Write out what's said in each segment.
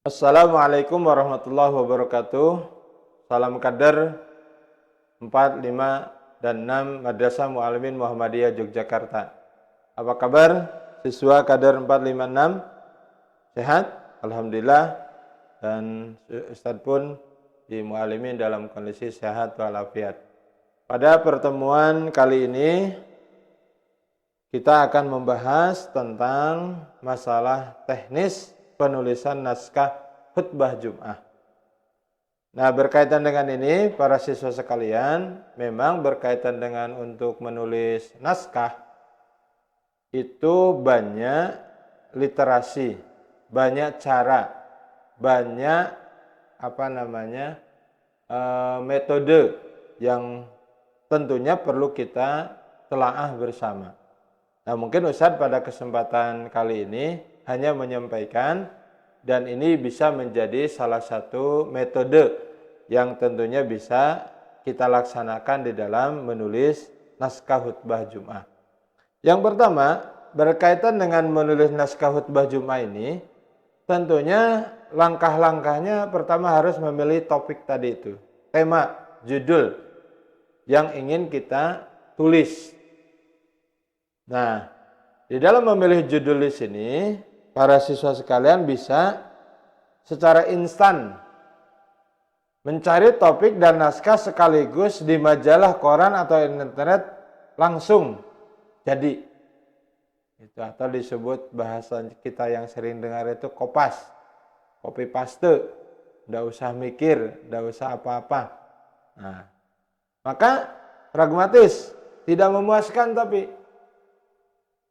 Assalamualaikum warahmatullahi wabarakatuh. Salam kader 4, 5, dan 6 Madrasah Mu'allimin Muhammadiyah Yogyakarta. Apa kabar siswa kader 4, 5, 6? Sehat? Alhamdulillah. Dan Ustadz pun di Mu'allimin dalam kondisi sehat walafiat. Pada pertemuan kali ini kita akan membahas tentang masalah teknis penulisan naskah khutbah Jum'ah. Nah, berkaitan dengan ini, para siswa sekalian, memang berkaitan dengan untuk menulis naskah, itu banyak literasi, banyak cara, banyak metode yang tentunya perlu kita telaah bersama. Nah, mungkin Ustadz pada kesempatan kali ini hanya menyampaikan, dan ini bisa menjadi salah satu metode yang tentunya bisa kita laksanakan di dalam menulis naskah khutbah Jum'ah. Yang pertama, berkaitan dengan menulis naskah khutbah Jum'ah ini, tentunya langkah-langkahnya pertama harus memilih topik tadi itu, tema, judul yang ingin kita tulis. Nah, di dalam memilih judul di sini, para siswa sekalian bisa secara instan mencari topik dan naskah sekaligus di majalah, koran, atau internet langsung jadi. Itu atau disebut bahasa kita yang sering dengar itu kopas, copy paste, tidak usah mikir, tidak usah apa-apa. Nah, maka pragmatis, tidak memuaskan tapi.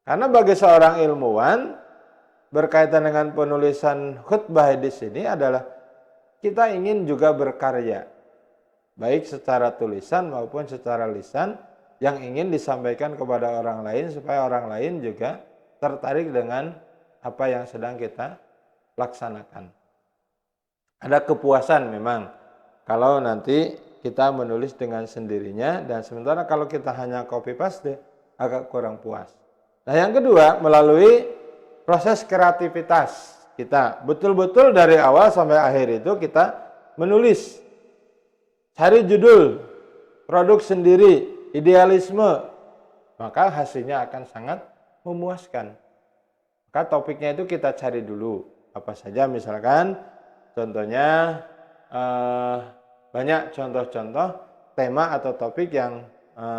Karena bagi seorang ilmuwan, berkaitan dengan penulisan khutbah di sini adalah kita ingin juga berkarya, baik secara tulisan maupun secara lisan, yang ingin disampaikan kepada orang lain supaya orang lain juga tertarik dengan apa yang sedang kita laksanakan. Ada kepuasan memang kalau nanti kita menulis dengan sendirinya, dan sementara kalau kita hanya copy paste agak kurang puas. Nah, yang kedua, melalui proses kreativitas kita, betul-betul dari awal sampai akhir itu kita menulis, cari judul, produk sendiri, idealisme, maka hasilnya akan sangat memuaskan. Maka topiknya itu kita cari dulu, apa saja, misalkan contohnya banyak contoh-contoh tema atau topik yang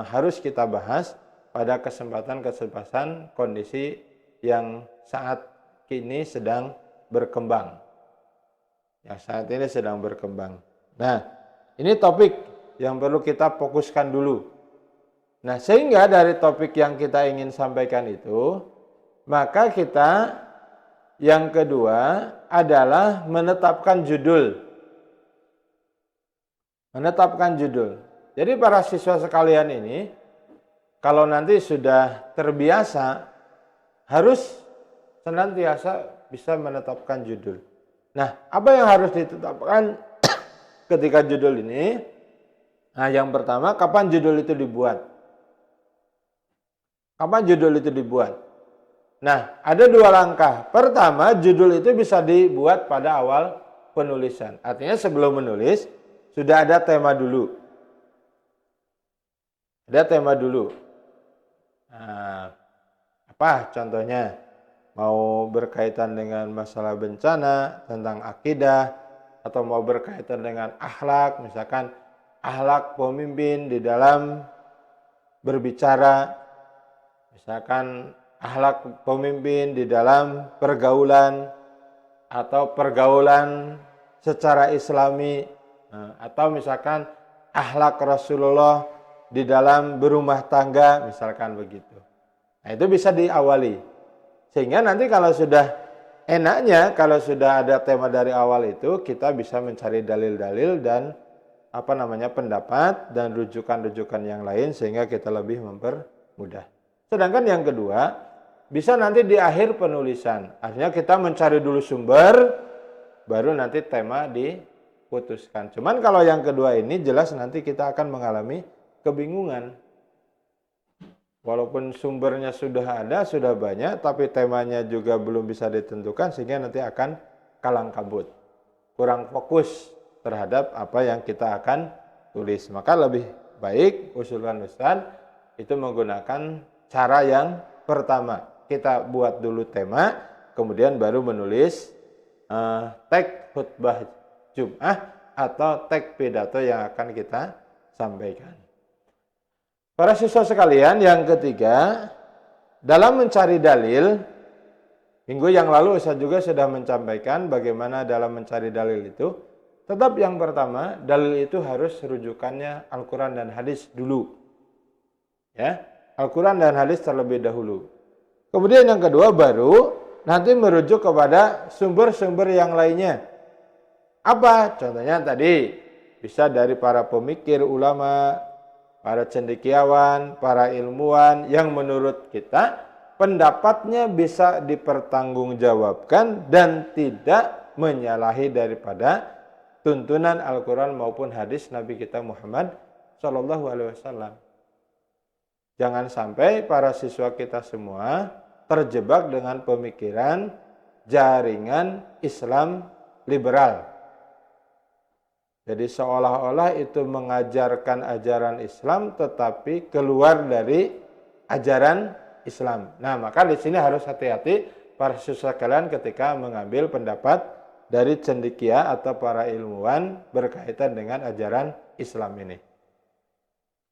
harus kita bahas pada kesempatan kondisi yang saat ini sedang berkembang. Yang saat ini sedang berkembang. Nah, ini topik yang perlu kita fokuskan dulu. Nah, sehingga dari topik yang kita ingin sampaikan itu, maka kita yang kedua adalah menetapkan judul. Menetapkan judul. Jadi para siswa sekalian ini, kalau nanti sudah terbiasa, harus senantiasa bisa menetapkan judul. Nah, apa yang harus ditetapkan ketika judul ini? Nah, yang pertama, kapan judul itu dibuat? Kapan judul itu dibuat? Nah, ada dua langkah. Pertama, judul itu bisa dibuat pada awal penulisan. Artinya sebelum menulis, sudah ada tema dulu. Ada tema dulu. Nah, apa contohnya? Mau berkaitan dengan masalah bencana, tentang akidah, atau mau berkaitan dengan akhlak, misalkan akhlak pemimpin di dalam berbicara, misalkan akhlak pemimpin di dalam pergaulan, atau pergaulan secara islami, atau misalkan akhlak Rasulullah di dalam berumah tangga, misalkan begitu. Nah, itu bisa diawali. Sehingga nanti kalau sudah enaknya, kalau sudah ada tema dari awal itu, kita bisa mencari dalil-dalil dan pendapat dan rujukan-rujukan yang lain sehingga kita lebih mempermudah. Sedangkan yang kedua, bisa nanti di akhir penulisan. Artinya kita mencari dulu sumber, baru nanti tema diputuskan. Cuman kalau yang kedua ini jelas nanti kita akan mengalami kebingungan. Walaupun sumbernya sudah ada, sudah banyak, tapi temanya juga belum bisa ditentukan sehingga nanti akan kalang kabut. kurang fokus terhadap apa yang kita akan tulis. Maka lebih baik usulkan Ustaz itu menggunakan cara yang pertama. Kita buat dulu tema, kemudian baru menulis teks khutbah Jum'ah atau teks pidato yang akan kita sampaikan. Para siswa sekalian, yang ketiga, dalam mencari dalil, minggu yang lalu Ustaz juga sudah menyampaikan bagaimana dalam mencari dalil itu. Tetap yang pertama, dalil itu harus rujukannya Al-Quran dan hadis dulu. Ya, Al-Quran dan hadis terlebih dahulu. Kemudian yang kedua baru nanti merujuk kepada sumber-sumber yang lainnya. Apa? Contohnya tadi bisa dari para pemikir, ulama, para cendekiawan, para ilmuwan yang menurut kita pendapatnya bisa dipertanggungjawabkan dan tidak menyalahi daripada tuntunan Al-Quran maupun hadis Nabi kita Muhammad SAW. Jangan sampai para siswa kita semua terjebak dengan pemikiran jaringan Islam liberal. Jadi seolah-olah itu mengajarkan ajaran Islam tetapi keluar dari ajaran Islam. Nah, maka di sini harus hati-hati para siswa kalian ketika mengambil pendapat dari cendekia atau para ilmuwan berkaitan dengan ajaran Islam ini.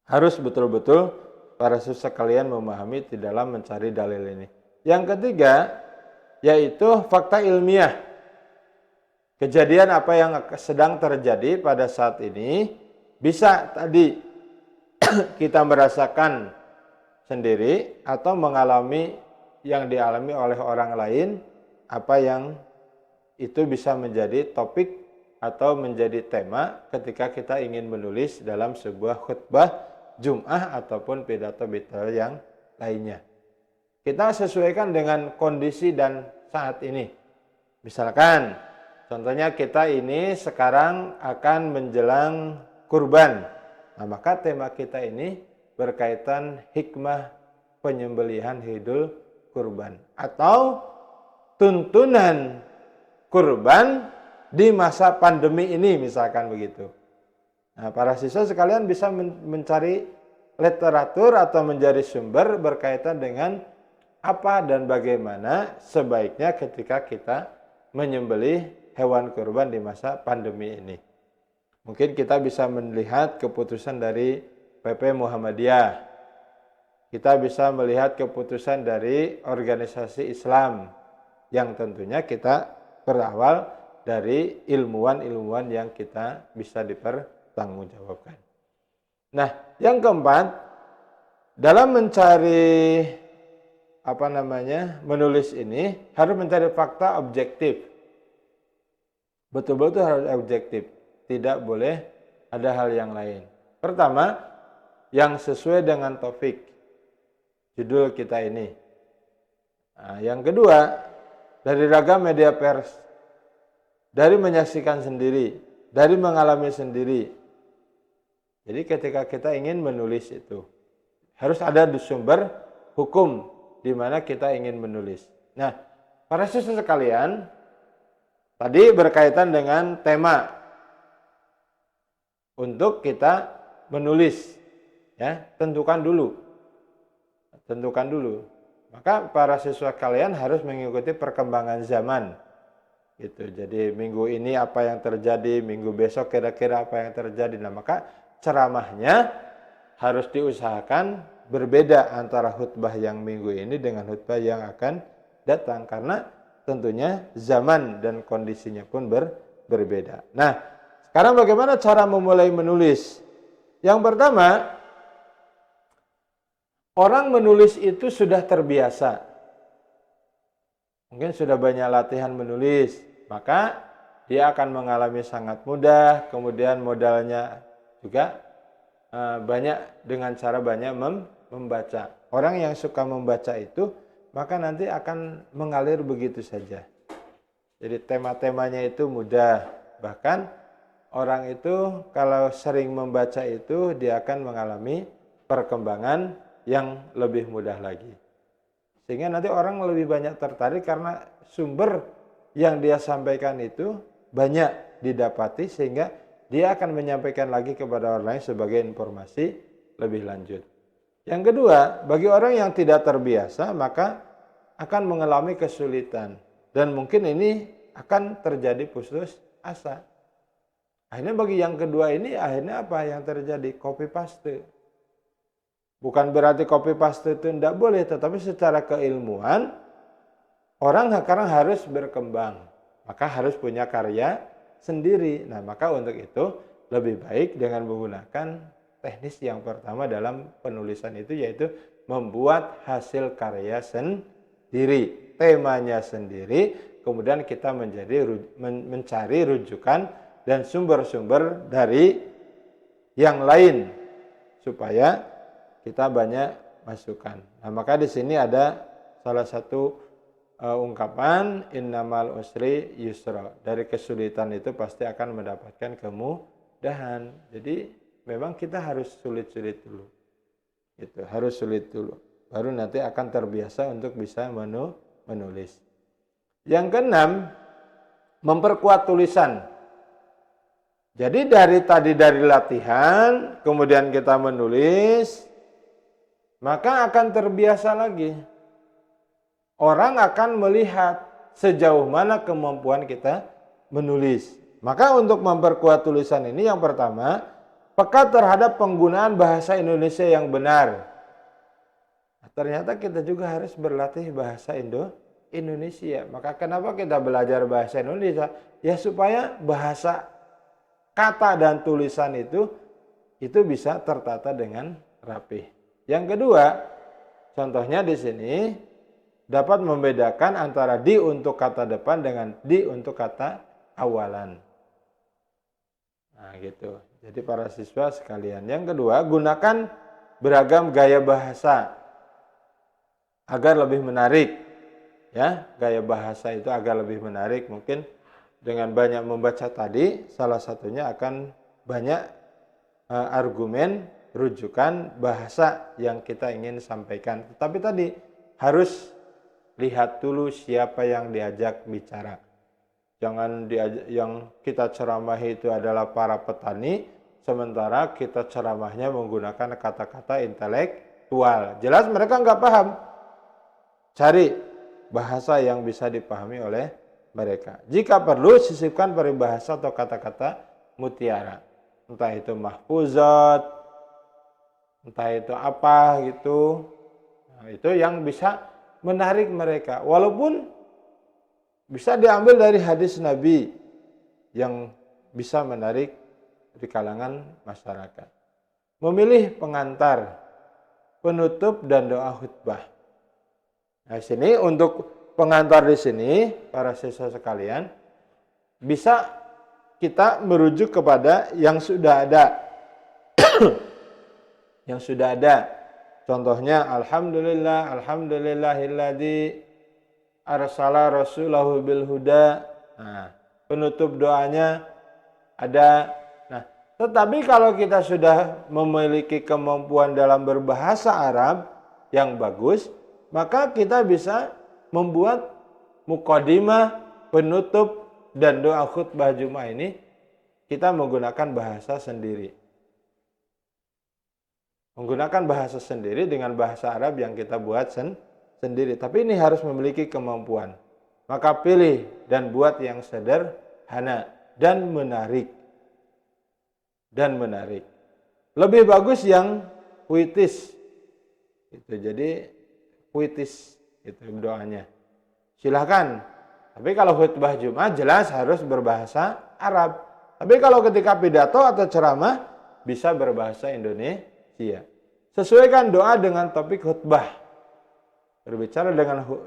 Harus betul-betul para siswa kalian memahami di dalam mencari dalil ini. Yang ketiga, yaitu fakta ilmiah. Kejadian apa yang sedang terjadi pada saat ini bisa tadi kita merasakan sendiri atau mengalami yang dialami oleh orang lain, apa yang itu bisa menjadi topik atau menjadi tema ketika kita ingin menulis dalam sebuah khutbah Jum'ah ataupun pidato-pidato yang lainnya. Kita sesuaikan dengan kondisi dan saat ini. Misalkan contohnya kita ini sekarang akan menjelang kurban. Nah, maka tema kita ini berkaitan hikmah penyembelihan Idul Kurban atau tuntunan kurban di masa pandemi ini, misalkan begitu. Nah, para siswa sekalian bisa mencari literatur atau mencari sumber berkaitan dengan apa dan bagaimana sebaiknya ketika kita menyembelih hewan kurban di masa pandemi ini. Mungkin kita bisa melihat keputusan dari PP Muhammadiyah. Kita bisa melihat keputusan dari organisasi Islam yang tentunya kita berawal dari ilmuwan-ilmuwan yang kita bisa dipertanggungjawabkan. Nah, yang keempat, dalam mencari menulis ini harus mencari fakta objektif. Betul-betul harus objektif, tidak boleh ada hal yang lain. Pertama, yang sesuai dengan topik judul kita ini. Nah, yang kedua, dari ragam media pers, dari menyaksikan sendiri, dari mengalami sendiri. Jadi ketika kita ingin menulis itu, harus ada sumber hukum di mana kita ingin menulis. Nah, para siswa sekalian, tadi berkaitan dengan tema untuk kita menulis, ya, tentukan dulu. Maka para siswa kalian harus mengikuti perkembangan zaman. Gitu. Jadi minggu ini apa yang terjadi, minggu besok kira-kira apa yang terjadi. Nah, maka ceramahnya harus diusahakan berbeda antara khutbah yang minggu ini dengan khutbah yang akan datang karena tentunya zaman dan kondisinya pun berbeda. Nah, sekarang bagaimana cara memulai menulis? Yang pertama, orang menulis itu sudah terbiasa. Mungkin sudah banyak latihan menulis, maka dia akan mengalami sangat mudah, kemudian modalnya juga banyak dengan cara banyak membaca. Orang yang suka membaca itu, maka nanti akan mengalir begitu saja. Jadi tema-temanya itu mudah. Bahkan orang itu kalau sering membaca itu, dia akan mengalami perkembangan yang lebih mudah lagi. Sehingga nanti orang lebih banyak tertarik karena sumber yang dia sampaikan itu banyak. didapati sehingga dia akan menyampaikan lagi kepada orang lain sebagai informasi lebih lanjut. Yang kedua, bagi orang yang tidak terbiasa maka akan mengalami kesulitan dan mungkin ini akan terjadi putus asa. Akhirnya bagi yang kedua ini akhirnya apa yang terjadi? Copy paste. Bukan berarti copy paste itu tidak boleh, tetapi secara keilmuan orang sekarang harus berkembang. Maka harus punya karya sendiri. Nah, maka untuk itu lebih baik dengan menggunakan teknis yang pertama dalam penulisan itu yaitu membuat hasil karya sendiri, temanya sendiri, kemudian kita mencari rujukan dan sumber-sumber dari yang lain supaya kita banyak masukan. Nah, maka di sini ada salah satu ungkapan innamal usri yusra. Dari kesulitan itu pasti akan mendapatkan kemudahan. Jadi memang kita harus sulit-sulit dulu. Itu harus sulit dulu. Baru nanti akan terbiasa untuk bisa menulis. Yang keenam, memperkuat tulisan. Jadi dari latihan, kemudian kita menulis, maka akan terbiasa lagi. Orang akan melihat sejauh mana kemampuan kita menulis. Maka untuk memperkuat tulisan ini yang pertama, peka terhadap penggunaan bahasa Indonesia yang benar. Nah, ternyata kita juga harus berlatih bahasa Indonesia. Maka kenapa kita belajar bahasa Indonesia? Ya supaya bahasa kata dan tulisan itu bisa tertata dengan rapih. Yang kedua, contohnya di sini dapat membedakan antara di untuk kata depan dengan di untuk kata awalan. Nah, gitu. Jadi para siswa sekalian, yang kedua, gunakan beragam gaya bahasa agar lebih menarik. Ya, gaya bahasa itu agar lebih menarik. Mungkin dengan banyak membaca tadi, salah satunya akan banyak argumen, rujukan bahasa yang kita ingin sampaikan. Tetapi tadi harus lihat dulu siapa yang diajak bicara. Jangan yang kita ceramahi itu adalah para petani, sementara kita ceramahnya menggunakan kata-kata intelektual. Jelas mereka nggak paham. Cari bahasa yang bisa dipahami oleh mereka. Jika perlu, sisipkan peribahasa atau kata-kata mutiara. Entah itu mahfuzat, entah itu apa gitu. Nah, itu yang bisa menarik mereka. Walaupun bisa diambil dari hadis Nabi yang bisa menarik di kalangan masyarakat. Memilih pengantar, penutup dan doa khutbah. Nah, sini untuk pengantar di sini para siswa sekalian bisa kita merujuk kepada yang sudah ada. Yang sudah ada. Contohnya alhamdulillahilladzi arsala rasulahu bil huda. Nah, penutup doanya ada. Nah, tetapi kalau kita sudah memiliki kemampuan dalam berbahasa Arab yang bagus, maka kita bisa membuat mukadimah, penutup dan doa khutbah Jumat ini kita menggunakan bahasa sendiri. Menggunakan bahasa sendiri dengan bahasa Arab yang kita buat sendiri, tapi ini harus memiliki kemampuan. Maka pilih dan buat yang sederhana dan menarik. Lebih bagus yang puitis. Itu jadi puitis itu doanya. Silahkan. Tapi kalau khutbah Jumat jelas harus berbahasa Arab. Tapi kalau ketika pidato atau ceramah bisa berbahasa Indonesia. Sesuaikan doa dengan topik khutbah. Berbicara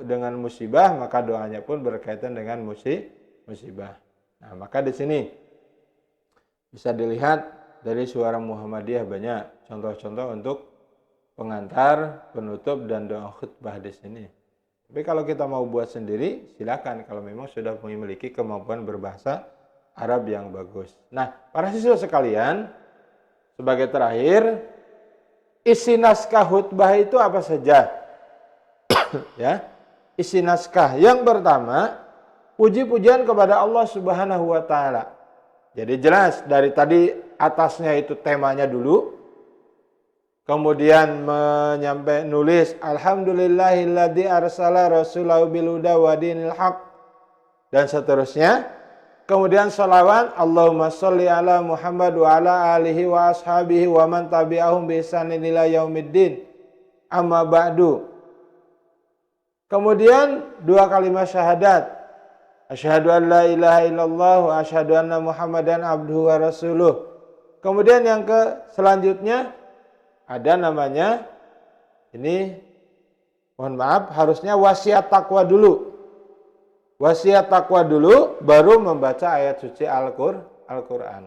dengan musibah, maka doanya pun berkaitan dengan musibah. Nah, maka di sini bisa dilihat dari Suara Muhammadiyah banyak contoh-contoh untuk pengantar, penutup dan doa khutbah di sini. Tapi kalau kita mau buat sendiri, silakan kalau memang sudah memiliki kemampuan berbahasa Arab yang bagus. Nah, para siswa sekalian, sebagai terakhir, isi naskah khutbah itu apa saja? Ya, isi naskah yang pertama, puji-pujian kepada Allah Subhanahu wa taala. Jadi jelas dari tadi atasnya itu temanya dulu, kemudian nulis alhamdulillahilladzi arsala rasulahu bil huda wa dinil haq dan seterusnya. Kemudian sholawat Allahumma sholli ala Muhammad wa ala alihi wa ashabihi wa man tabi'ahum bi ihsanin ila yaumiddin. Amma ba'du. Kemudian 2 kalimat syahadat. Asyhadu an la ilaha illallah wa asyhadu anna Muhammadan abduhu wa rasuluh. Kemudian yang selanjutnya ada namanya, ini mohon maaf, harusnya wasiat takwa dulu. Wasiat takwa dulu, baru membaca ayat suci Al-Quran.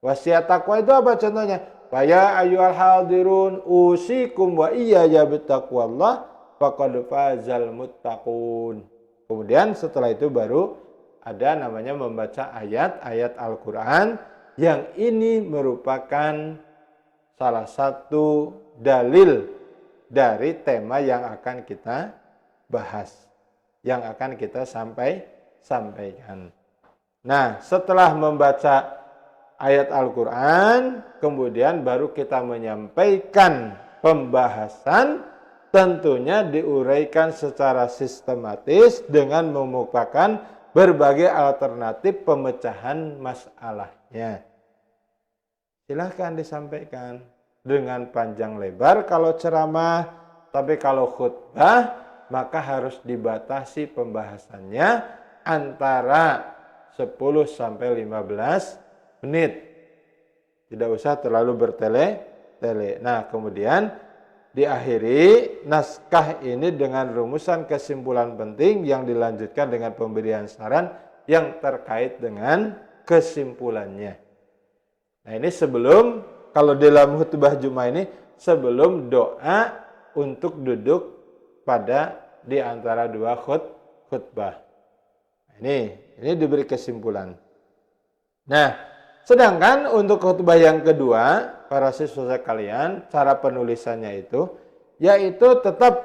Wasiat takwa itu apa contohnya? Faya ayyuhal hadirun usikum wa iyaya bittaqwallah faqad fazal muttaqun. Kemudian setelah itu baru ada namanya membaca ayat-ayat Al-Quran yang ini merupakan salah satu dalil dari tema yang akan kita bahas, yang akan kita sampaikan. Nah, setelah membaca ayat Al-Quran, kemudian baru kita menyampaikan pembahasan, tentunya diuraikan secara sistematis dengan mengemukakan berbagai alternatif pemecahan masalahnya. Silahkan disampaikan dengan panjang lebar kalau ceramah, tapi kalau khutbah maka harus dibatasi pembahasannya antara 10 sampai 15 menit. Tidak usah terlalu bertele-tele. Nah, kemudian diakhiri naskah ini dengan rumusan kesimpulan penting yang dilanjutkan dengan pemberian saran yang terkait dengan kesimpulannya. Nah, ini sebelum, kalau dalam khutbah Jumat ini, sebelum doa untuk duduk pada di antara 2 khutbah. Ini diberi kesimpulan. Nah, sedangkan untuk khutbah yang kedua, para siswa sekalian, cara penulisannya itu, yaitu tetap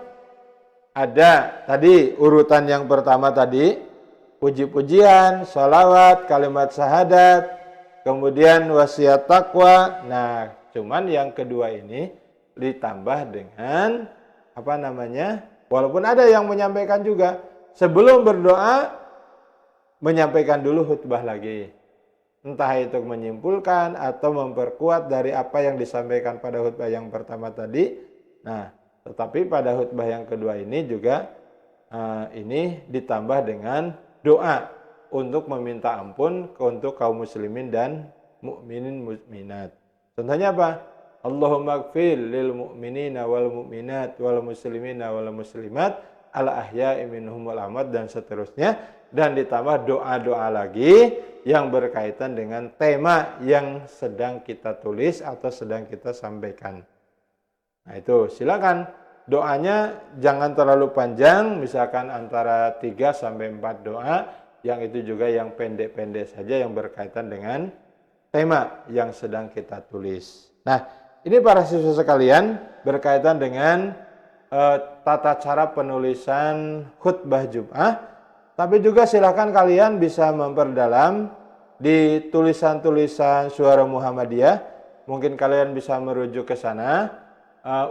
ada tadi urutan yang pertama tadi, puji-pujian, sholawat, kalimat syahadat, kemudian wasiat takwa. Nah, cuman yang kedua ini ditambah dengan walaupun ada yang menyampaikan juga, sebelum berdoa menyampaikan dulu khutbah lagi. Entah itu menyimpulkan atau memperkuat dari apa yang disampaikan pada khutbah yang pertama tadi. Nah, tetapi pada khutbah yang kedua ini juga ini ditambah dengan doa untuk meminta ampun untuk kaum muslimin dan mukminin mukminat. Contohnya apa? Allahumma gfir lil mu'minina wal mu'minat wal muslimina wal muslimat al ahya'i minhum wal amwat dan seterusnya, dan ditambah doa-doa lagi yang berkaitan dengan tema yang sedang kita tulis atau sedang kita sampaikan. Nah, itu silakan doanya jangan terlalu panjang, misalkan antara 3 sampai 4 doa, yang itu juga yang pendek-pendek saja yang berkaitan dengan tema yang sedang kita tulis. Nah, ini para siswa sekalian berkaitan dengan tata cara penulisan khutbah Jumat. Tapi juga silakan kalian bisa memperdalam di tulisan-tulisan Suara Muhammadiyah. Mungkin kalian bisa merujuk ke sana.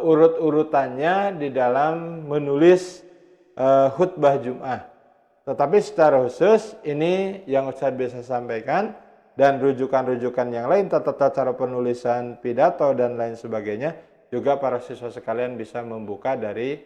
Urut-urutannya di dalam menulis khutbah Jumat. Tetapi secara khusus ini yang Ustaz bisa sampaikan, dan rujukan-rujukan yang lain, tata cara penulisan pidato dan lain sebagainya, juga para siswa sekalian bisa membuka dari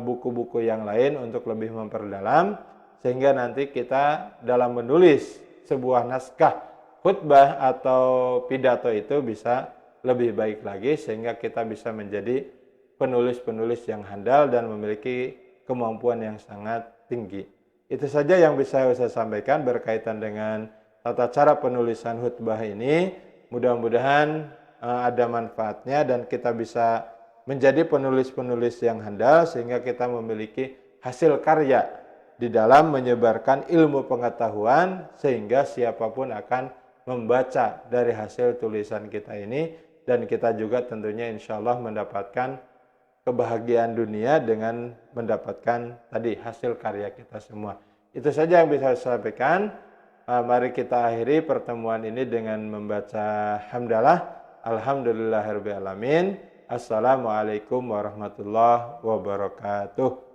buku-buku yang lain untuk lebih memperdalam, sehingga nanti kita dalam menulis sebuah naskah khutbah atau pidato itu bisa lebih baik lagi, sehingga kita bisa menjadi penulis-penulis yang handal dan memiliki kemampuan yang sangat tinggi. Itu saja yang bisa saya sampaikan berkaitan dengan tata cara penulisan khutbah ini. Mudah-mudahan ada manfaatnya dan kita bisa menjadi penulis-penulis yang handal sehingga kita memiliki hasil karya di dalam menyebarkan ilmu pengetahuan, sehingga siapapun akan membaca dari hasil tulisan kita ini, dan kita juga tentunya insya Allah mendapatkan kebahagiaan dunia dengan mendapatkan tadi hasil karya kita semua. Itu saja yang bisa saya sampaikan. Mari kita akhiri pertemuan ini dengan membaca hamdalah. Alhamdulillahirabbil alamin. Assalamualaikum warahmatullahi wabarakatuh.